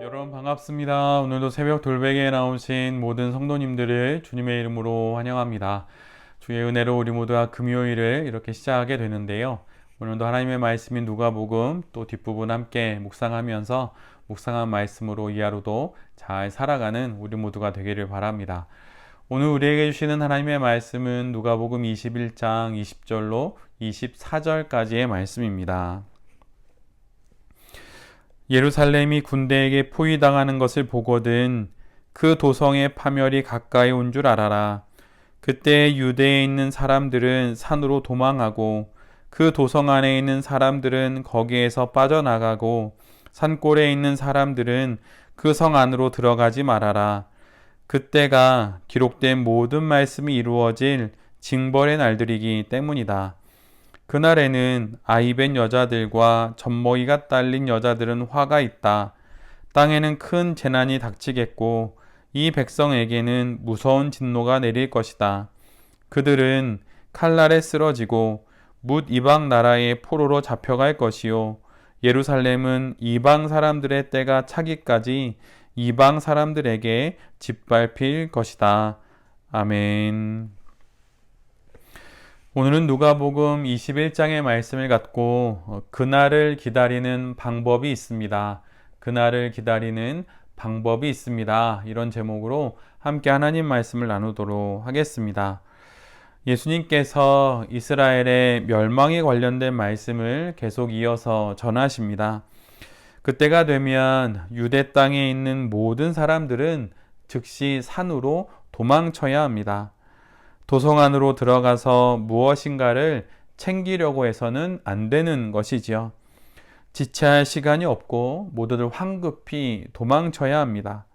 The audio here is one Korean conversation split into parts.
여러분 반갑습니다. 오늘도 새벽 돌베개에 나오신 모든 성도님들을 주님의 이름으로 환영합니다. 주의 은혜로 우리 모두가 금요일을 이렇게 시작하게 되는데요. 오늘도 하나님의 말씀인 누가복음 또 뒷부분 함께 묵상하면서 묵상한 말씀으로 이 하루도 잘 살아가는 우리 모두가 되기를 바랍니다. 오늘 우리에게 주시는 하나님의 말씀은 누가복음 21장 20절로 24절까지의 말씀입니다. 예루살렘이 군대에게 포위당하는 것을 보거든 그 도성의 파멸이 가까이 온 줄 알아라. 그때 유대에 있는 사람들은 산으로 도망하고 그 도성 안에 있는 사람들은 거기에서 빠져나가고 산골에 있는 사람들은 그 성 안으로 들어가지 말아라. 그때가 기록된 모든 말씀이 이루어질 징벌의 날들이기 때문이다. 그날에는 아이벤 여자들과 젖먹이가 딸린 여자들은 화가 있다. 땅에는 큰 재난이 닥치겠고 이 백성에게는 무서운 진노가 내릴 것이다. 그들은 칼날에 쓰러지고 뭇 이방 나라의 포로로 잡혀갈 것이요 예루살렘은 이방 사람들의 때가 차기까지 이방 사람들에게 짓밟힐 것이다. 아멘. 오늘은 누가복음 21장의 말씀을 갖고 그날을 기다리는 방법이 있습니다. 그날을 기다리는 방법이 있습니다. 이런 제목으로 함께 하나님 말씀을 나누도록 하겠습니다. 예수님께서 이스라엘의 멸망에 관련된 말씀을 계속 이어서 전하십니다. 그때가 되면 유대 땅에 있는 모든 사람들은 즉시 산으로 도망쳐야 합니다. 도성 안으로 들어가서 무엇인가를 챙기려고 해서는 안 되는 것이지요. 지체할 시간이 없고 모두들 황급히 도망쳐야 합니다.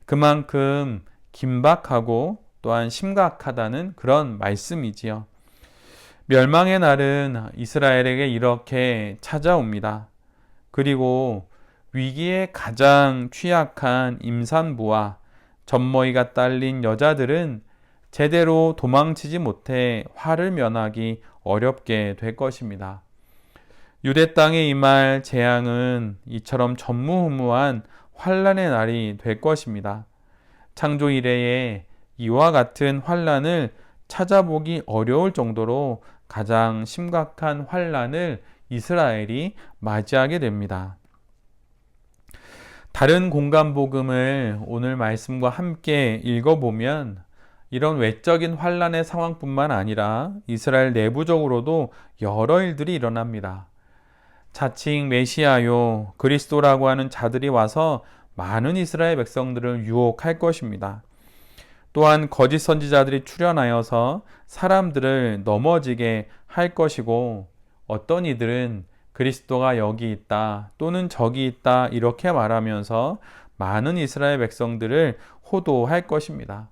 그만큼 긴박하고 또한 심각하다는 그런 말씀이지요. 멸망의 날은 이스라엘에게 이렇게 찾아옵니다. 그리고 위기에 가장 취약한 임산부와 젖먹이가 딸린 여자들은 제대로 도망치지 못해 화를 면하기 어렵게 될 것입니다. 유대 땅에 임할 재앙은 이처럼 전무후무한 환란의 날이 될 것입니다. 창조 이래에 이와 같은 환란을 찾아보기 어려울 정도로 가장 심각한 환란을 이스라엘이 맞이하게 됩니다. 다른 공간 복음을 오늘 말씀과 함께 읽어보면 이런 외적인 환란의 상황뿐만 아니라 이스라엘 내부적으로도 여러 일들이 일어납니다. 자칭 메시아요, 그리스도라고 하는 자들이 와서 많은 이스라엘 백성들을 유혹할 것입니다. 또한 거짓 선지자들이 출현하여서 사람들을 넘어지게 할 것이고 어떤 이들은 그리스도가 여기 있다 또는 저기 있다 이렇게 말하면서 많은 이스라엘 백성들을 호도할 것입니다.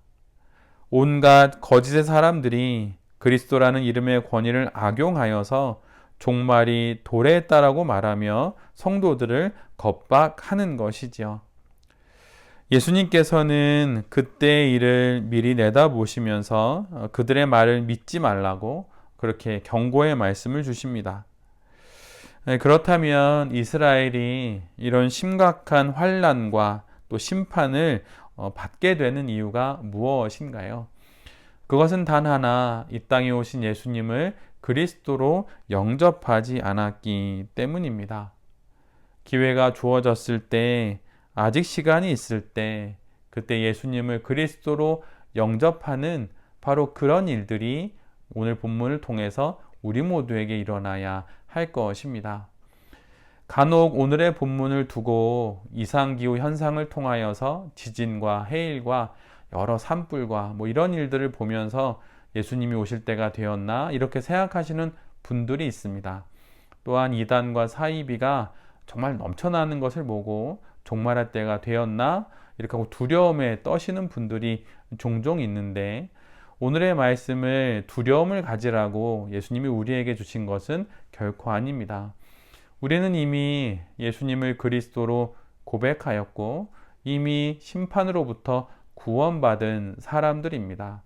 온갖 거짓의 사람들이 그리스도라는 이름의 권위를 악용하여서 종말이 도래했다라고 말하며 성도들을 겁박하는 것이지요. 예수님께서는 그때의 일을 미리 내다보시면서 그들의 말을 믿지 말라고 그렇게 경고의 말씀을 주십니다. 그렇다면 이스라엘이 이런 심각한 환난과 또 심판을 받게 되는 이유가 무엇인가요? 그것은 단 하나, 이 땅에 오신 예수님을 그리스도로 영접하지 않았기 때문입니다. 기회가 주어졌을 때, 아직 시간이 있을 때, 그때 예수님을 그리스도로 영접하는 바로 그런 일들이 오늘 본문을 통해서 우리 모두에게 일어나야 할 것입니다. 간혹 오늘의 본문을 두고 이상기후 현상을 통하여서 지진과 해일과 여러 산불과 이런 일들을 보면서 예수님이 오실 때가 되었나 이렇게 생각하시는 분들이 있습니다. 또한 이단과 사이비가 정말 넘쳐나는 것을 보고 종말할 때가 되었나 이렇게 하고 두려움에 떠시는 분들이 종종 있는데 오늘의 말씀을 두려움을 가지라고 예수님이 우리에게 주신 것은 결코 아닙니다. 우리는 이미 예수님을 그리스도로 고백하였고 이미 심판으로부터 구원받은 사람들입니다.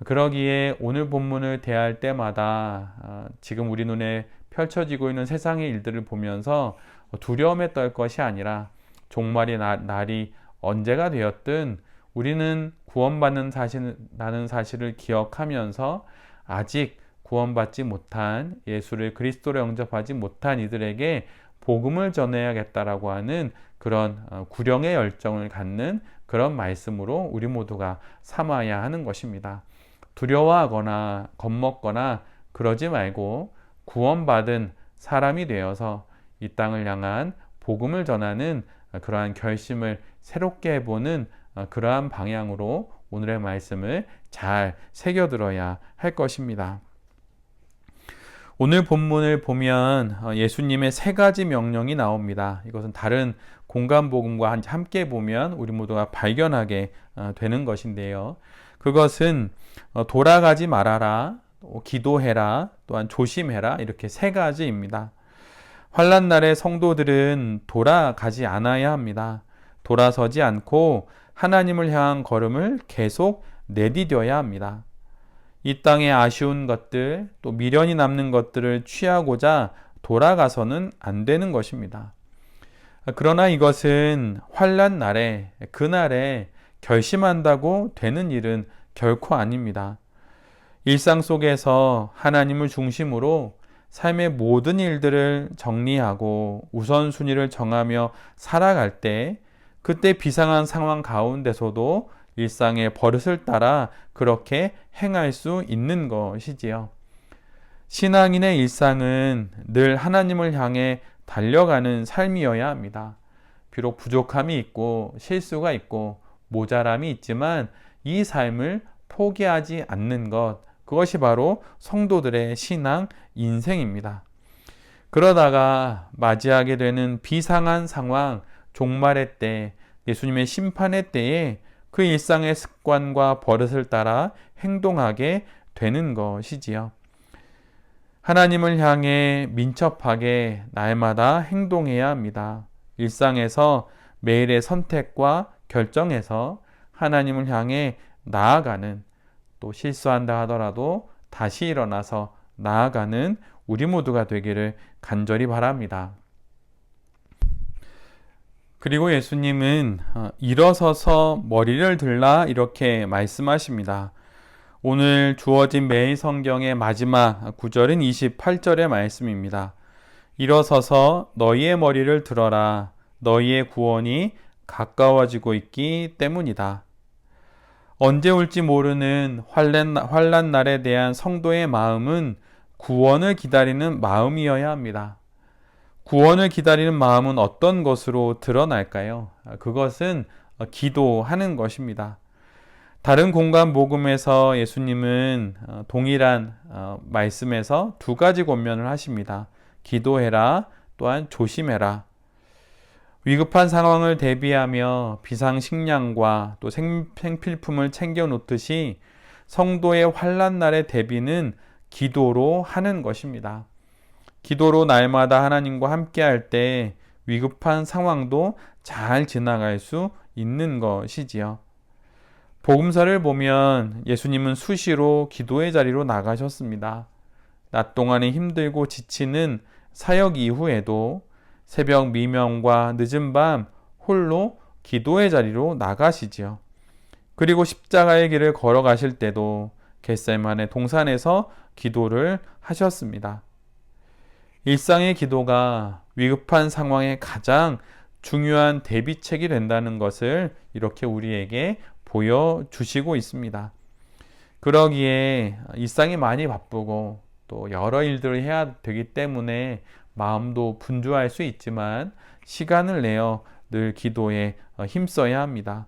그러기에 오늘 본문을 대할 때마다 지금 우리 눈에 펼쳐지고 있는 세상의 일들을 보면서 두려움에 떨 것이 아니라 종말의 날이 언제가 되었든 우리는 구원받는다는 사실을 기억하면서 아직 구원받지 못한, 예수를 그리스도로 영접하지 못한 이들에게 복음을 전해야겠다라고 하는 그런 구령의 열정을 갖는 그런 말씀으로 우리 모두가 삼아야 하는 것입니다. 두려워하거나 겁먹거나 그러지 말고 구원받은 사람이 되어서 이 땅을 향한 복음을 전하는 그러한 결심을 새롭게 해보는 그러한 방향으로 오늘의 말씀을 잘 새겨들어야 할 것입니다. 오늘 본문을 보면 예수님의 세 가지 명령이 나옵니다. 이것은 다른 공간복음과 함께 보면 우리 모두가 발견하게 되는 것인데요. 그것은 돌아가지 말아라, 기도해라, 또한 조심해라, 이렇게 세 가지입니다. 환난 날의 성도들은 돌아가지 않아야 합니다. 돌아서지 않고 하나님을 향한 걸음을 계속 내디뎌야 합니다. 이 땅의 아쉬운 것들, 또 미련이 남는 것들을 취하고자 돌아가서는 안 되는 것입니다. 그러나 이것은 환난 날에, 그날에 결심한다고 되는 일은 결코 아닙니다. 일상 속에서 하나님을 중심으로 삶의 모든 일들을 정리하고 우선순위를 정하며 살아갈 때, 그때 비상한 상황 가운데서도 일상의 버릇을 따라 그렇게 행할 수 있는 것이지요. 신앙인의 일상은 늘 하나님을 향해 달려가는 삶이어야 합니다. 비록 부족함이 있고 실수가 있고 모자람이 있지만 이 삶을 포기하지 않는 것, 그것이 바로 성도들의 신앙 인생입니다. 그러다가 맞이하게 되는 비상한 상황, 종말의 때, 예수님의 심판의 때에 그 일상의 습관과 버릇을 따라 행동하게 되는 것이지요. 하나님을 향해 민첩하게 날마다 행동해야 합니다. 일상에서 매일의 선택과 결정에서 하나님을 향해 나아가는, 또 실수한다 하더라도 다시 일어나서 나아가는 우리 모두가 되기를 간절히 바랍니다. 그리고 예수님은 일어서서 머리를 들라 이렇게 말씀하십니다. 오늘 주어진 매일 성경의 마지막 구절은 28절의 말씀입니다. 일어서서 너희의 머리를 들어라. 너희의 구원이 가까워지고 있기 때문이다. 언제 올지 모르는 환난 날에 대한 성도의 마음은 구원을 기다리는 마음이어야 합니다. 구원을 기다리는 마음은 어떤 것으로 드러날까요? 그것은 기도하는 것입니다. 다른 공간 복음에서 예수님은 동일한 말씀에서 두 가지 권면을 하십니다. 기도해라, 또한 조심해라. 위급한 상황을 대비하며 비상식량과 또 생필품을 챙겨 놓듯이 성도의 환난 날의 대비는 기도로 하는 것입니다. 기도로 날마다 하나님과 함께 할 때 위급한 상황도 잘 지나갈 수 있는 것이지요. 복음서를 보면 예수님은 수시로 기도의 자리로 나가셨습니다. 낮 동안에 힘들고 지치는 사역 이후에도 새벽 미명과 늦은 밤 홀로 기도의 자리로 나가시지요. 그리고 십자가의 길을 걸어가실 때도 겟세마네 동산에서 기도를 하셨습니다. 일상의 기도가 위급한 상황에 가장 중요한 대비책이 된다는 것을 이렇게 우리에게 보여주시고 있습니다. 그러기에 일상이 많이 바쁘고 또 여러 일들을 해야 되기 때문에 마음도 분주할 수 있지만 시간을 내어 늘 기도에 힘써야 합니다.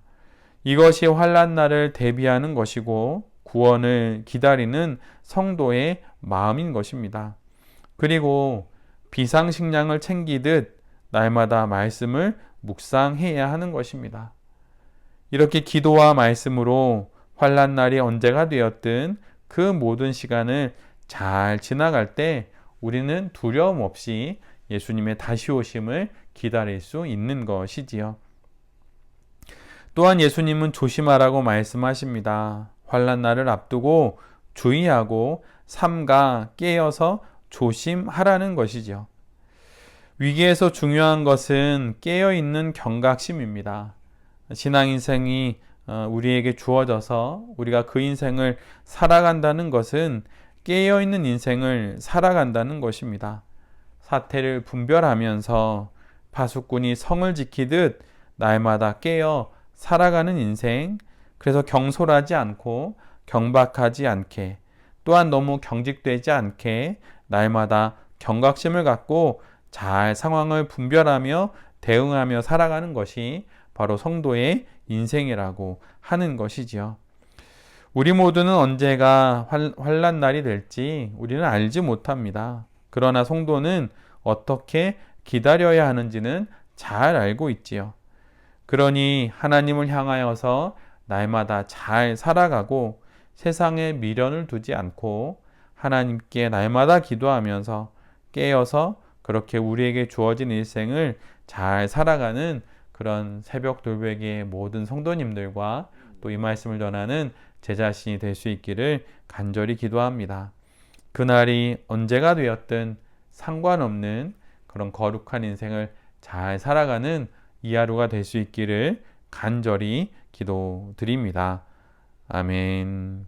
이것이 환난 날을 대비하는 것이고 구원을 기다리는 성도의 마음인 것입니다. 그리고 비상식량을 챙기듯 날마다 말씀을 묵상해야 하는 것입니다. 이렇게 기도와 말씀으로 환난 날이 언제가 되었든 그 모든 시간을 잘 지나갈 때 우리는 두려움 없이 예수님의 다시 오심을 기다릴 수 있는 것이지요. 또한 예수님은 조심하라고 말씀하십니다. 환난 날을 앞두고 주의하고 삼가 깨어서 조심하라는 것이죠. 위기에서 중요한 것은 깨어있는 경각심입니다. 신앙 인생이 우리에게 주어져서 우리가 그 인생을 살아간다는 것은 깨어있는 인생을 살아간다는 것입니다. 사태를 분별하면서 파수꾼이 성을 지키듯 날마다 깨어 살아가는 인생, 그래서 경솔하지 않고 경박하지 않게, 또한 너무 경직되지 않게 날마다 경각심을 갖고 잘 상황을 분별하며 대응하며 살아가는 것이 바로 성도의 인생이라고 하는 것이지요. 우리 모두는 언제가 환난 날이 될지 우리는 알지 못합니다. 그러나 성도는 어떻게 기다려야 하는지는 잘 알고 있지요. 그러니 하나님을 향하여서 날마다 잘 살아가고 세상에 미련을 두지 않고 하나님께 날마다 기도하면서 깨어서 그렇게 우리에게 주어진 일생을 잘 살아가는 그런 새벽 돌베개의 모든 성도님들과 또 이 말씀을 전하는 제 자신이 될 수 있기를 간절히 기도합니다. 그날이 언제가 되었든 상관없는 그런 거룩한 인생을 잘 살아가는 이 하루가 될 수 있기를 간절히 기도드립니다. 아멘.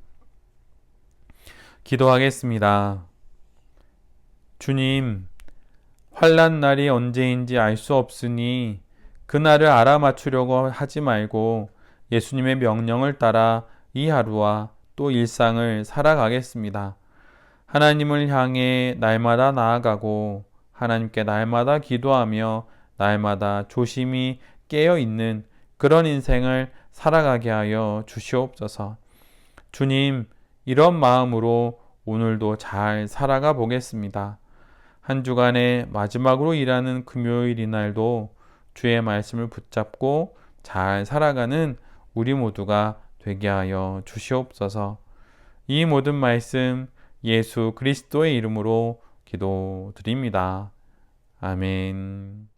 기도하겠습니다. 주님, 환난 날이 언제인지 알 수 없으니 그날을 알아맞추려고 하지 말고 예수님의 명령을 따라 이 하루와 또 일상을 살아가겠습니다. 하나님을 향해 날마다 나아가고 하나님께 날마다 기도하며 날마다 조심히 깨어 있는 그런 인생을 살아가게 하여 주시옵소서. 주님, 이런 마음으로 오늘도 잘 살아가 보겠습니다. 한 주간의 마지막으로 일하는 금요일 이날도 주의 말씀을 붙잡고 잘 살아가는 우리 모두가 되게 하여 주시옵소서. 이 모든 말씀 예수 그리스도의 이름으로 기도드립니다. 아멘.